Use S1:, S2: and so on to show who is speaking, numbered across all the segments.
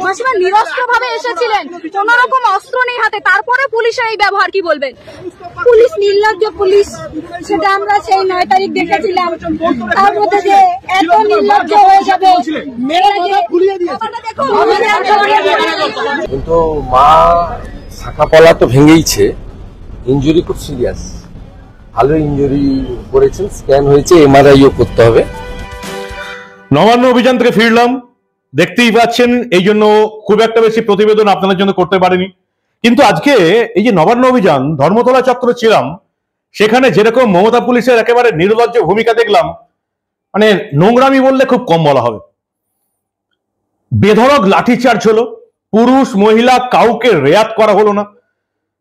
S1: মাসিমা নিরস্ত্র ভাবে এসেছিলেন, কোন রকম অস্ত্র নেই হাতে, তারপরে পুলিশের এই ব্যবহার, কি বলবেন?
S2: পুলিশ নির্লজ্জ পুলিশ, সেটা আমরা সেই 9 তারিখ দেখেছিলাম। তার মধ্যে যে এত নির্লজ্জ হয়ে যাবে,
S3: কিন্তু মা শাখা পলা তো ভেঙেইছে, ইনজুরি খুব সিরিয়াস, ভালো ইনজুরি করেছেন, স্ক্যান হয়েছে, এমআরআইও করতে হবে।
S4: নবান্ন অভিযান থেকে ফিরলাম, দেখতেই পাচ্ছেন, এই জন্য খুব একটা বেশি প্রতিবেদন আপনাদের জন্য করতে পারিনি। কিন্তু আজকে এই যে নবান্ন অভিযান ধর্মতলা চত্বরে ছিলাম, সেখানে যেরকম মমতা পুলিশের একেবারে নির্লজ্জ ভূমিকা দেখলাম, মানে নোংরামি বললে খুব কম বলা হবে। বেধড়ক লাঠিচার্জ হলো, পুরুষ মহিলা কাউকে রেয়াত করা হলো না।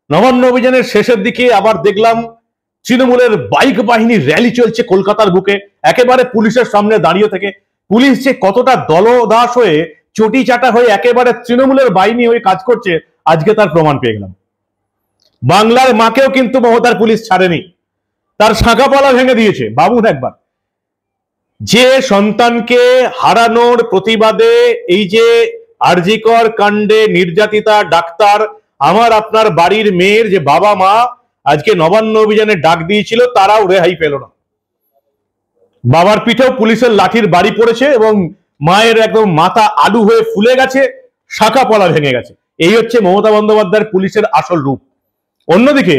S4: নবান্ন অভিযানের শেষের দিকে আবার দেখলাম তৃণমূলের বাইক বাহিনী র্যালি চলছে কলকাতার বুকে, একেবারে পুলিশের সামনে দাঁড়িয়ে থেকে। পুলিশ যে কতটা দলদাস হয়ে, চটি চাটা হয়ে একেবারে তৃণমূলের বাহিনী হয়ে কাজ করছে, আজকে তার প্রমাণ পেয়ে গেলাম। বাংলার মাকেও কিন্তু মমতার পুলিশ ছাড়েনি, তার শাঁখাপালা ভেঙে দিয়েছে। ভাবুন একবার, যে সন্তানকে হারানোর প্রতিবাদে এই যে আরজিকর কাণ্ডে নির্যাতিতা ডাক্তার, আমার আপনার বাড়ির মেয়ের যে বাবা মা আজকে নবান্ন অভিযানে ডাক দিয়েছিল, তারাও রেহাই পেল না। বাবার পিঠেও পুলিশের লাঠির বাড়ি পড়েছে এবং মায়ের একদম মাথা আলু হয়ে ফুলে গেছে, শাখা পলা ভেঙে গেছে। এই হচ্ছে মমতা বন্দ্যোপাধ্যায়ের পুলিশের আসল রূপ। অন্যদিকে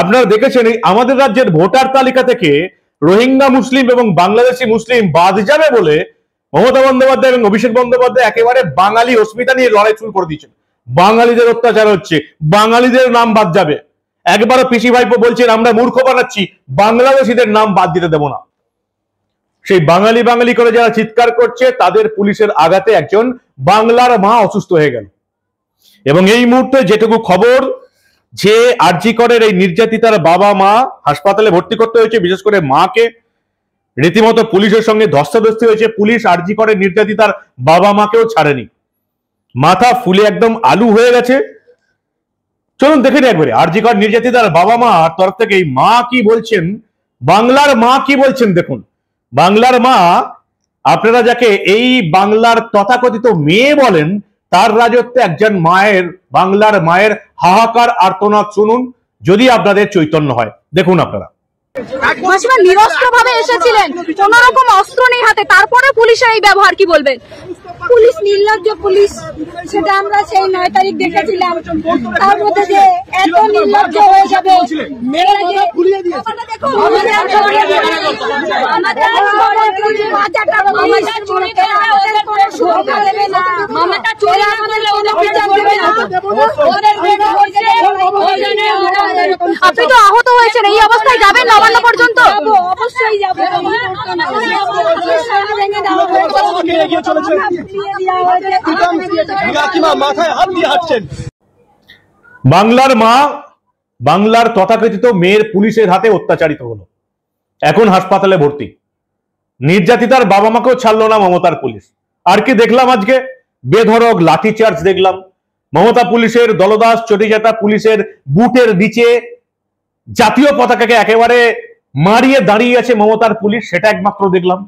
S4: আপনারা দেখেছেন, আমাদের রাজ্যের ভোটার তালিকা থেকে রোহিঙ্গা মুসলিম এবং বাংলাদেশি মুসলিম বাদ যাবে বলে মমতা বন্দ্যোপাধ্যায় এবং অভিষেক বন্দ্যোপাধ্যায় একেবারে বাঙালি অস্মিতা নিয়ে লড়াই শুরু করে দিয়েছেন। বাঙালিদের অত্যাচার হচ্ছে, বাঙালিদের নাম বাদ যাবে। একবারও পিসি ভাইপো বলছেন আমরা মূর্খ বানাচ্ছি, বাংলাদেশিদের নাম বাদ দিতে দেব না। সেই বাঙালি বাঙালি করে যারা চিৎকার করছে, তাদের পুলিশের আঘাতে একজন বাংলার মা অসুস্থ হয়ে গেল। এবং এই মুহূর্তে যেটুকু খবর, যে আরজিকরের এই নির্যাতিতার বাবা মা হাসপাতালে ভর্তি করতে হয়েছে, বিশেষ করে মাকে রীতিমতো পুলিশের সঙ্গে ধস্তাধস্তি হয়েছে। পুলিশ আরজিকরের নির্যাতিতার বাবা মাকেও ছাড়েনি, মাথা ফুলে একদম আলু হয়ে গেছে। চলুন দেখে নিই একবারে আরজিকর নির্যাতিতার বাবা মার তরফ থেকে এই মা কি বলছেন, বাংলার মা কি বলছেন। দেখুন, বাংলার মা, আপনারা যাকে এই বাংলার তথাকথিত মেয়ে বলেন, তার রাজত্বে একজন মায়ের, বাংলার মায়ের হাহাকার আর্তনাদ শুনুন, যদি আপনাদের চৈতন্য হয়। দেখুন আপনারা।
S1: মাসিমা নিরস্ত্র ভাবে এসেছিলেন, কোন রকম অস্ত্র নেই হাতে, তারপরে পুলিশের এই ব্যবহার, কি বলবেন?
S2: পুলিশ নির্লজ্জ পুলিশ, সেটা আমরা সেই 9 তারিখ দেখেছিলাম। তার মধ্যে যে এত নির্লজ্জ হয়ে যাবে,
S1: আপনি তো আহত হয়েছেন, এই অবস্থায় যাবেন নবান্ন পর্যন্ত?
S2: অবশ্যই যাবো।
S4: বাংলার মা, বাংলার তথাকথিত মেয়ের পুলিশের হাতে অত্যাচারিত হলো, এখন হাসপাতালে ভর্তি। নির্যাতিতার বাবা মাকেও ছাড়লো না মমতার পুলিশ। আর কি দেখলাম আজকে? বেধড়ক লাঠিচার্জ দেখলাম। মমতা পুলিশের দলদাস চটিচাটা পুলিশের বুটের নিচে জাতীয় পতাকাকে একেবারে মারিয়ে দাঁড়িয়ে আছে মমতার পুলিশ, সেটা একমাত্র দেখলাম।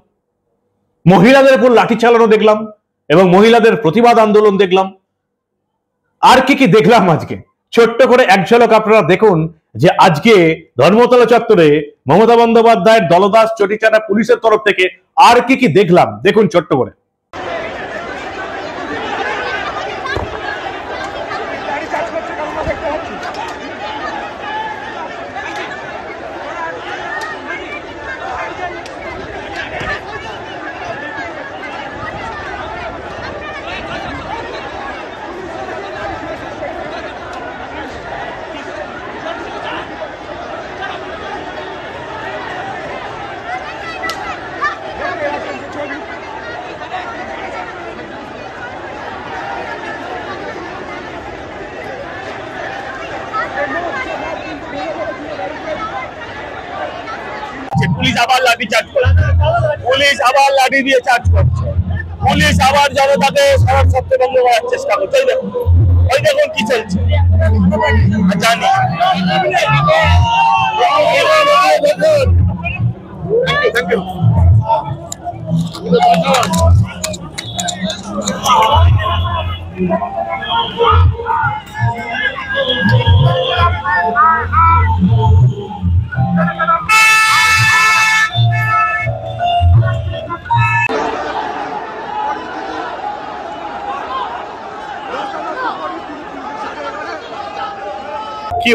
S4: মহিলাদের উপর লাঠি চালানো দেখলাম এবং মহিলাদের প্রতিবাদ আন্দোলন দেখলাম। আর কি কি দেখলাম আজকে, ছোট্ট করে এক ঝলক আপনারা দেখুন, যে আজকে ধর্মতলা চত্বরে মমতা বন্দ্যোপাধ্যায়ের দলদাস চটিচাটা পুলিশের তরফ থেকে আর কি কি দেখলাম, দেখুন ছোট্ট করে।
S5: পুলিশ আবার লাঠি চার্জ করছে, পুলিশ আবার লাঠি দিয়ে চার্জ করছে, পুলিশ আবার জনতাকে সড়ক ছত্রভঙ্গ করার চেষ্টা করছে। ওই দেখুন কি চলছে, জানি থ্যাংক ইউ।
S4: কি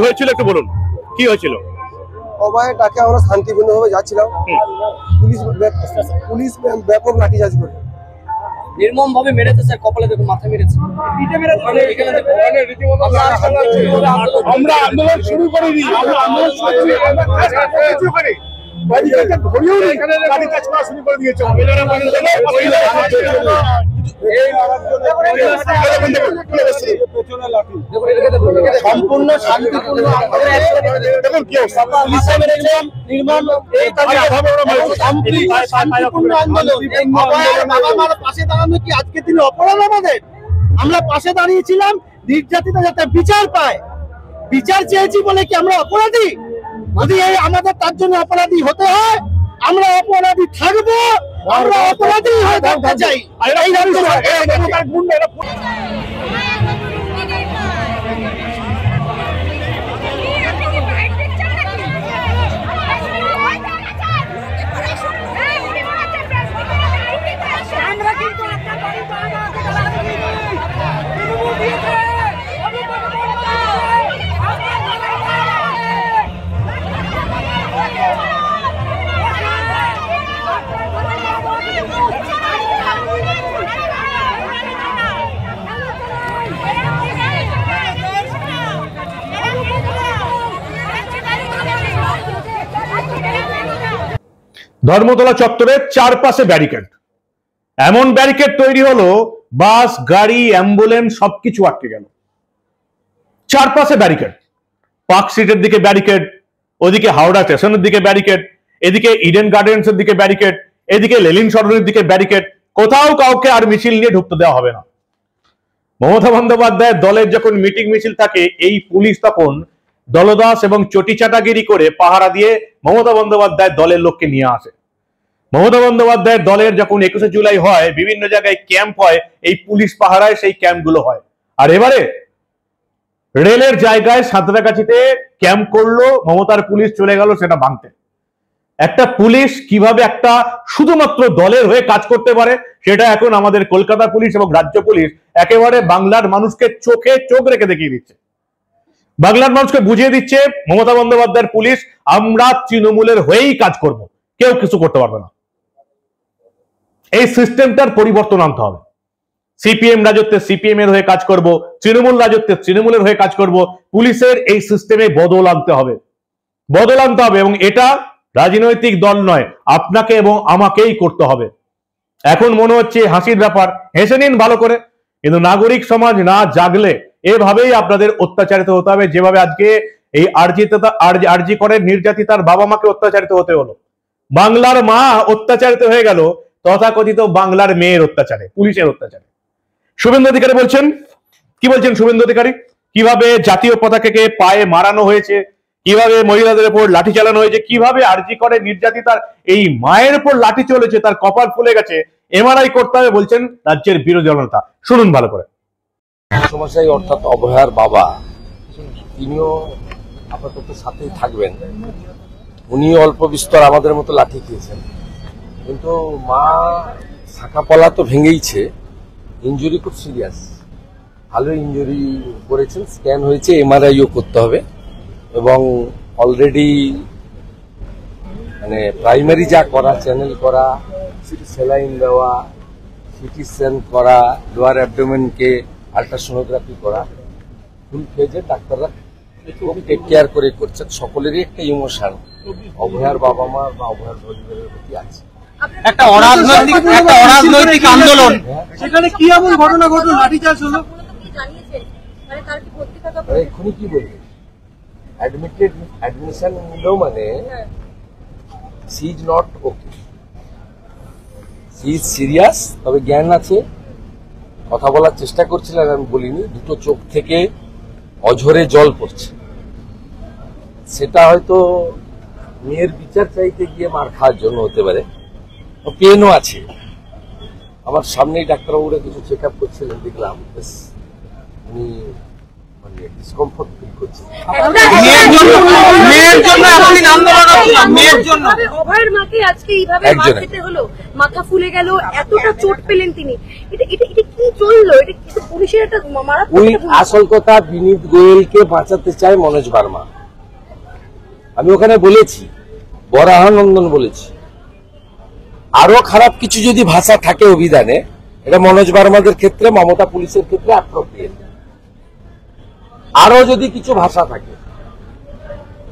S4: হয়েছিল একটু বলুন, কি হয়েছিল?
S6: অভয় ডাকে আমরা শান্তিপূর্ণভাবে যাচ্ছিলাম, পুলিশ ব্যাপক লাঠিচার্জ করে
S7: নির্মম ভাবে মেরেছে স্যার, কপালে দেখুন মাথা মেরেছে।
S5: আমরা আন্দোলন শুরু করিনি, আমরা আন্দোলন শুরু করি
S7: সম্পূর্ণ শান্তিপূর্ণ
S6: পাশে দাঁড়ানো কি আজকে দিনে অপরাধ আমাদের? আমরা পাশে দাঁড়িয়েছিলাম নির্যাতিত যাতে বিচার পায়, বিচার চেয়েছি বলে কি আমরা অপরাধী? যদি আমাদের তার জন্য অপরাধী হতে হয়, আমরা অপরাধী থাকবো, আমরা অপরাধী হয়ে থাকতে চাই।
S4: ধর্মতলা চত্বরের চারপাশে ব্যারিকেড, এমন ব্যারিকেড তৈরি হলো বাস, গাড়ি, অ্যাম্বুলেন্স সবকিছু আটকে গেল। চারপাশে ব্যারিকেড, পার্ক স্ট্রিটের দিকে ব্যারিকেড, ওদিকে হাওড়া স্টেশনের দিকে ব্যারিকেড, এদিকে ইডেন গার্ডেন্সের দিকে ব্যারিকেড, এদিকে লেলিন সরণির দিকে ব্যারিকেড। কোথাও কাউকে আর মিছিল নিয়ে ঢুকতে দেওয়া হবে না। মমতা বন্দ্যোপাধ্যায়ের দলের যখন মিটিং মিছিল থাকে, এই পুলিশ তখন দলদাস এবং চটিচাটাগিরি করে পাহারা দিয়ে মমতা বন্দ্যোপাধ্যায়ের দলের লোককে নিয়ে আসে। মমতা বন্দ্যোপাধ্যায়ের দলের যখন 21শে জুলাই হয়, বিভিন্ন জায়গায় ক্যাম্প হয়, এই পুলিশ পাহারায় সেই ক্যাম্পগুলো হয়। আর এবারে রেলের জায়গায় সাঁতরাগাছিতে ক্যাম্প করলো মমতার পুলিশ, চলে গেল সেটা ভাঙতে। একটা পুলিশ কিভাবে একটা শুধুমাত্র দলের হয়ে কাজ করতে পারে, সেটা এখন আমাদের কলকাতা পুলিশ এবং রাজ্য পুলিশ একেবারে বাংলার মানুষকে চোখে চোখ রেখে দেখিয়ে দিচ্ছে। বাংলার মানুষকে বুঝিয়ে দিচ্ছে মমতা বন্দ্যোপাধ্যায়ের পুলিশ, আমরা তৃণমূলের হয়েই কাজ করব, কেউ কিছু করতে পারবে না। এই সিস্টেমটার পরিবর্তন আনতে হবে। সিপিএম রাজত্বে সিপিএম এর হয়ে কাজ করব, তৃণমূল রাজত্বে তৃণমূলের হয়ে কাজ করব। পুলিশের এই সিস্টেমে বদল আনতে হবে, বদল আনতে হবে, এবং এটা রাজনৈতিক দল নয়, আপনাকে এবং আমাকেই করতে হবে। এখন মনে হচ্ছে হাসির ব্যাপার, হেসে নিন ভালো করে, কিন্তু নাগরিক সমাজ না জাগলে এভাবেই আপনাদের অত্যাচারিত হতে হবে। যেভাবে আজকে এই আরজি করে নির্যাতিতার বাবা মাকে অত্যাচারিত হতে হলো, বাংলার মা অত্যাচারিত হয়ে গেল তথাকথিত বাংলার মেয়ের অত্যাচারে, পুলিশের অত্যাচারে। শুভেন্দু অধিকারী বলছেন, কি বলছেন শুভেন্দু অধিকারী? কিভাবে জাতীয় পতাকাকে পায়ে মারানো হয়েছে, কিভাবে মহিলাদের উপর লাঠি চালানো হয়েছে, কিভাবে আরজি করে নির্যাতিতার এই মায়ের উপর লাঠি চলেছে, তার কপাল ফুলে গেছে, এমআরআই করতে হবে বলছেন রাজ্যের বিরোধী দলনেতা। শুনুন ভালো করে।
S3: সমস্যায় অর্থাৎ অভয়ার বাবা, তিনিও আপাতত সাথেই থাকবেন। উনি অল্প বিস্তর আমাদের মতো লাঠি খেয়েছেন, কিন্তু মা শাখাপলা তো ভেঙেইছে, ইঞ্জুরি খুব সিরিয়াস, ভালো ইঞ্জুরি করেছেন, স্ক্যান হয়েছে, এমআরআইও করতে হবে। এবং অলরেডি মানে প্রাইমারি যা করা, চ্যানেল করা, সেলাইন দেওয়া, সিটি স্ক্যান করা, লোয়ার অ্যাবডোমেনকে আল্ট্রাসোনোগ্রাফি করা, ফুল ফেজে ডাক্তাররা খুব টেক কেয়ার করে করছেন। সকলেরই একটা ইমোশন অভয়ার বাবা মা বা অভয়ার পরিবারের প্রতি আছে।
S6: একটা অরাজনৈতিক আন্দোলন, সেখানে কি এমন ঘটনা ঘটলো, লাঠিচার্জ হলো?
S3: এক্ষুনি কি বলবে, অ্যাডমিশন নিলেও মানে she is not okay, she is serious, তবে জ্ঞান আছে, কথা বলার চেষ্টা করছিলেন, আমি বলিনি, দুটো চোখ থেকে অঝরে জল পড়ছে। সেটা হয়তো মেয়ের বিচার চাইতে গিয়ে মার খাওয়ার জন্য হতে পারে, পেনও আছে। আমার সামনেই ডাক্তারবাবুরা কিছু চেক আপ করছিলেন, দেখলাম উনি মানে ডিসকমফোর্ট ফিল করছেন।
S1: অভয়ের মাকে আজকে এইভাবে মার খেতে হলো, মাথা ফুলে গেল, এতটা চোট পেলেন তিনি, এটা কি চললো? এটা কিন্তু পুলিশের একটা
S3: ওই আসল কথা, বিনীত গোয়েলকে বাঁচাতে চায় মনোজ বার্মা। আমি ওখানে বলেছি, বরাহানন্দন বলেছি, আরো খারাপ কিছু যদি ভাষা থাকে অভিধানে, এটা মনোজ বার্মাদের ক্ষেত্রে, মমতা পুলিশের ক্ষেত্রে অ্যাপ্রোপ্রিয়েট। আরো যদি কিছু ভাষা থাকে,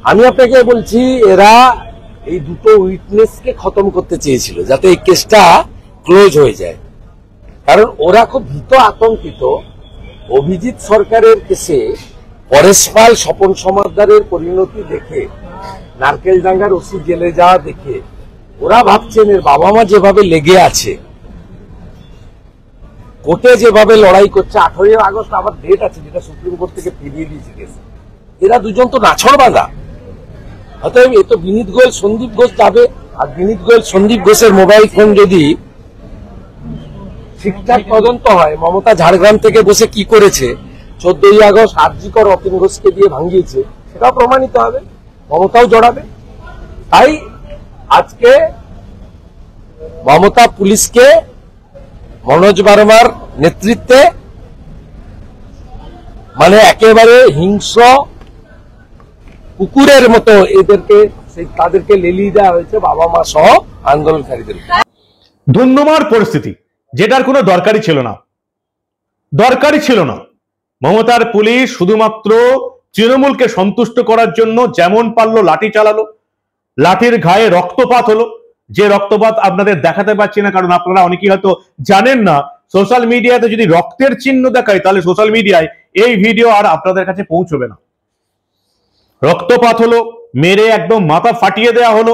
S3: আমি আপনাকে বলছি, এরা এই দুটো উইটনেসকে খতম করতে চেয়েছিল যাতে এই কেসটা ক্লোজ হয়ে যায়। কারণ ওরা খুব ভীত, আতঙ্কিত। অভিজিৎ সরকারের কেসে পরেশ পাল, স্বপন সমাদ্দারের পরিণতি দেখে, নারকেলডাঙ্গার ওসি জেলে যাওয়া দেখে ওরা ভাবছেন এর বাবা মা যেভাবে লেগে আছে, কোর্টে যেভাবে লড়াই করছে, 18 আগস্ট আবার ডেট আছে যেটা সুপ্রিম কোর্ট থেকে ফিরিয়ে দিয়েছে কেস, এরা দুজন তো নাছড় বাঁধা। অতএব এ তো বিনীত গোয়েল সন্দীপ ঘোষ যাবে, আর বিনীত গোয়েল সন্দীপ ঘোষের মোবাইল ফোন যদি ঠিকঠাক তদন্ত হয়, মমতা ঝাড়গ্রাম থেকে বসে কি করেছে, 14ই আগস্ট আরজিকর অতীন ঘোষকে দিয়ে ভাঙিয়েছে, সেটাও প্রমাণিত হবে, মমতাও জড়াবে। তাই আজকে মমতা পুলিশকে মনোজ বার্মার নেতৃত্বে মানে একেবারে হিংস্র কুকুরের মতো এদেরকে তাদেরকে লেলিয়ে দেওয়া হয়েছে, বাবা মা সহ আন্দোলনকারীদের।
S4: ধুন্ধুমার পরিস্থিতি, যেটার কোনো দরকারই ছিল না। মমতার পুলিশ শুধুমাত্র তৃণমূলকে সন্তুষ্ট করার জন্য যেমন পারলো লাঠি চালালো, লাঠির ঘায়ে রক্তপাত হলো। যে রক্তপাত আপনাদের দেখাতে পাচ্ছি না, কারণ আপনারা অনেকেই হয়তো জানেন না, সোশ্যাল মিডিয়াতে যদি রক্তের চিহ্ন দেখায় তাহলে সোশ্যাল মিডিয়ায় এই ভিডিও আর আপনাদের কাছে পৌঁছবে না। রক্তপাত হলো, মেরে একদম মাথা ফাটিয়ে দেওয়া হলো।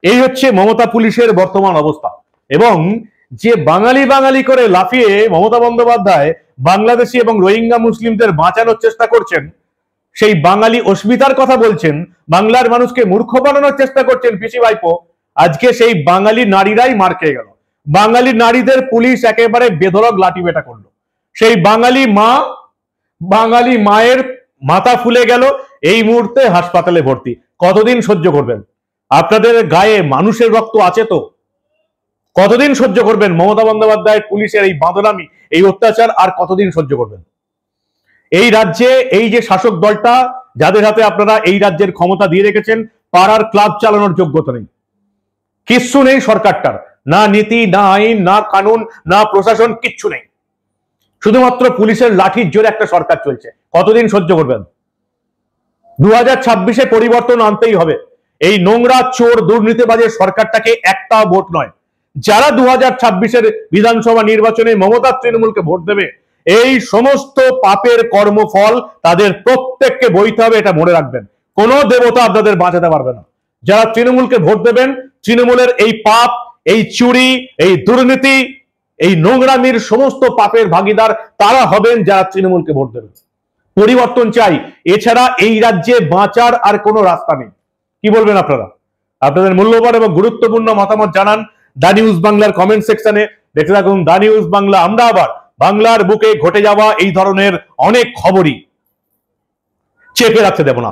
S4: এই হচ্ছে মমতা পুলিশের বর্তমান অবস্থা। এবং যে বাঙালি করে লাফিয়ে মমতা বন্দ্যোপাধ্যায় বাংলাদেশি এবং রোহিঙ্গা মুসলিমদের বাঁচানোর চেষ্টা করছেন, সেই বাঙালি অস্মিতার কথা বলছেন, বাংলার মানুষকে মূর্খ বানানোর চেষ্টা করছেন পিসি ভাইপো, আজকে সেই বাঙালি নারীরাই মার খেয়ে গেল। বাঙালি নারীদের পুলিশ একেবারে বেধড়ক লাঠি পেটা করলো। সেই বাঙালি মায়ের মাথা ফুলে গেল, এই মুহূর্তে হাসপাতালে ভর্তি। কতদিন সহ্য করবেন? আপনাদের গায়ে মানুষের রক্ত আছে তো? কতদিন সহ্য করবেন মমতা বন্দ্যোপাধ্যায়ের পুলিশের এই বাঁদরামি, এই অত্যাচার? আর কতদিন সহ্য করবেন? এই রাজ্যে এই যে শাসক দলটা, যাদের হাতে আপনারা এই রাজ্যের ক্ষমতা দিয়ে রেখেছেন, পাড়ার ক্লাব চালানোর যোগ্যতা নেই, কিচ্ছু নেই সরকারটার, না নীতি, না আইন, না কানুন, না প্রশাসন, কিচ্ছু নেই। শুধুমাত্র পুলিশের লাঠির জোরে একটা সরকার চলছে। কতদিন সহ্য করবেন? 2026-এ পরিবর্তন আনতেই হবে। এই নোংরা, চোর, দুর্নীতিবাজের সরকারটাকে একটা ভোট নয়, যারা 2026-এর বিধানসভা নির্বাচনে মমতা তৃণমূলকে ভোট দেবে, এই সমস্ত পাপের কর্মফল তাদের প্রত্যেককে বইতে হবে, এটা মনে রাখবেন। কোনো দেবতা আপনাদের বাঁচাতে পারবে না। যারা তৃণমূলকে ভোট দেবেন, তৃণমূলের এই পাপ, এই চুরি, এই দুর্নীতি, এই নোংরামির সমস্ত পাপের ভাগীদার তারা হবেন যারা তৃণমূলকে ভোট দেবেন। পরিবর্তন চাই, এছাড়া এই রাজ্যে বাঁচার আর কোনো রাস্তা নেই। কি বলবেন আপনারা? আপনাদের মূল্যবান এবং গুরুত্বপূর্ণ মতামত জানান দা নিউজ বাংলার কমেন্ট সেকশনে। দেখতে থাকুন দা নিউজ বাংলা। আমরা আবার বাংলার বুকে ঘটে যাওয়া এই ধরনের অনেক খবরই চেপে রাখতে দেব না।